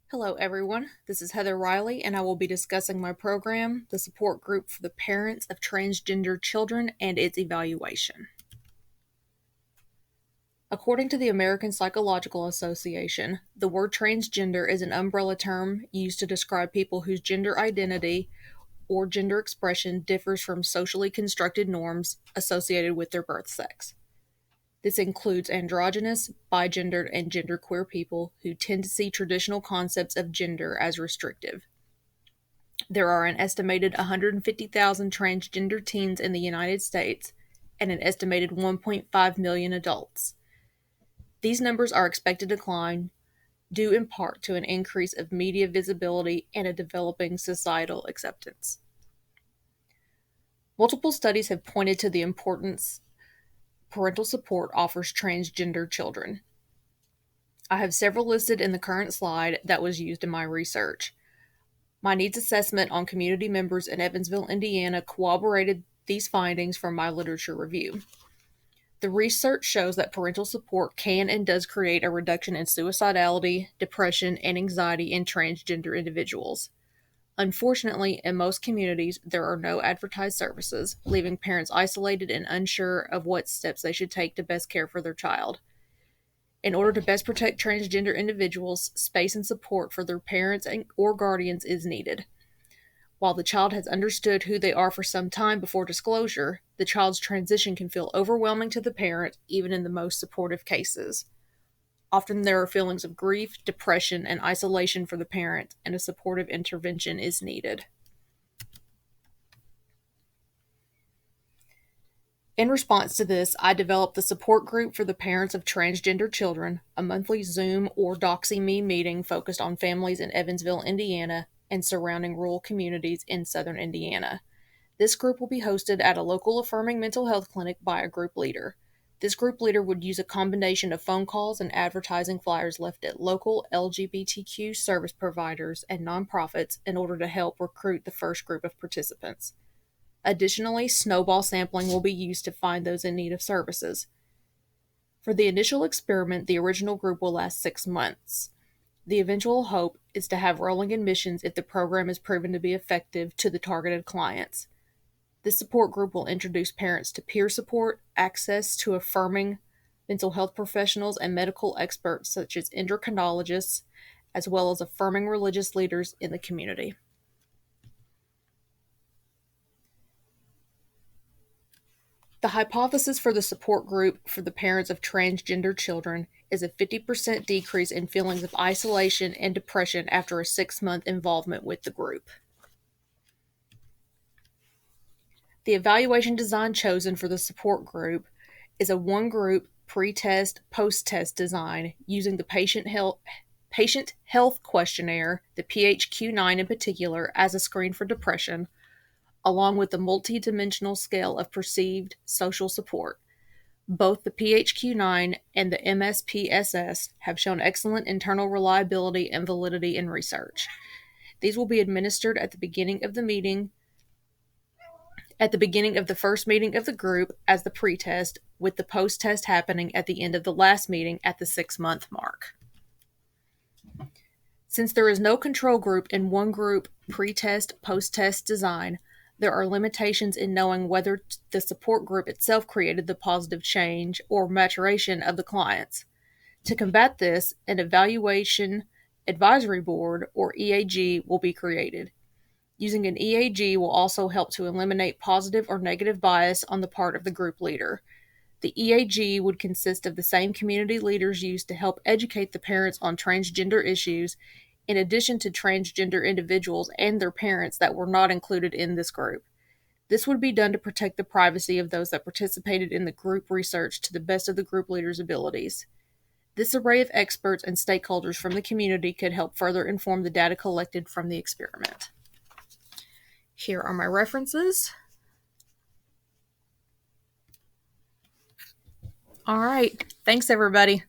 Hello, everyone. This is Heather Riley, and I will be discussing my program, the Support Group for the Parents of Transgender Children, and its evaluation. According to the American Psychological Association, the word transgender is an umbrella term used to describe people whose gender identity or gender expression differs from socially constructed norms associated with their birth sex. This includes androgynous, bigendered, and genderqueer people who tend to see traditional concepts of gender as restrictive. There are an estimated 150,000 transgender teens in the United States and an estimated 1.5 million adults. These numbers are expected to decline due in part to an increase of media visibility and a developing societal acceptance. Multiple studies have pointed to the importance parental support offers transgender children. I have several listed in the current slide that was used in my research. My needs assessment on community members in Evansville, Indiana corroborated these findings from my literature review. The research shows that parental support can and does create a reduction in suicidality, depression, and anxiety in transgender individuals. Unfortunately, in most communities, there are no advertised services, leaving parents isolated and unsure of what steps they should take to best care for their child. In order to best protect transgender individuals, space and support for their parents or guardians is needed. While the child has understood who they are for some time before disclosure, the child's transition can feel overwhelming to the parent, even in the most supportive cases. Often there are feelings of grief, depression, and isolation for the parent, and a supportive intervention is needed. In response to this, I developed the Support Group for the Parents of Transgender Children, a monthly Zoom or DoxyMe meeting focused on families in Evansville, Indiana, and surrounding rural communities in southern Indiana. This group will be hosted at a local affirming mental health clinic by a group leader. This group leader would use a combination of phone calls and advertising flyers left at local LGBTQ service providers and nonprofits in order to help recruit the first group of participants. Additionally, snowball sampling will be used to find those in need of services. For the initial experiment, the original group will last 6 months. The eventual hope is to have rolling admissions if the program is proven to be effective to the targeted clients. This support group will introduce parents to peer support, access to affirming mental health professionals and medical experts such as endocrinologists, as well as affirming religious leaders in the community. The hypothesis for the support group for the parents of transgender children is a 50% decrease in feelings of isolation and depression after a 6-month involvement with the group. The evaluation design chosen for the support group is a one-group pre-test, post-test design using the patient health questionnaire, the PHQ-9 in particular, as a screen for depression, along with the multi-dimensional scale of perceived social support. Both the PHQ-9 and the MSPSS have shown excellent internal reliability and validity in research. These will be administered at the beginning of the first meeting of the group as the pre-test, with the post-test happening at the end of the last meeting at the 6-month mark. Since there is no control group in one group pre-test, post-test design, there are limitations in knowing whether the support group itself created the positive change or maturation of the clients. To combat this, an Evaluation Advisory Board, or EAG, will be created. Using an EAG will also help to eliminate positive or negative bias on the part of the group leader. The EAG would consist of the same community leaders used to help educate the parents on transgender issues, in addition to transgender individuals and their parents that were not included in this group. This would be done to protect the privacy of those that participated in the group research to the best of the group leaders' abilities. This array of experts and stakeholders from the community could help further inform the data collected from the experiment. Here are my references. All right. Thanks, everybody.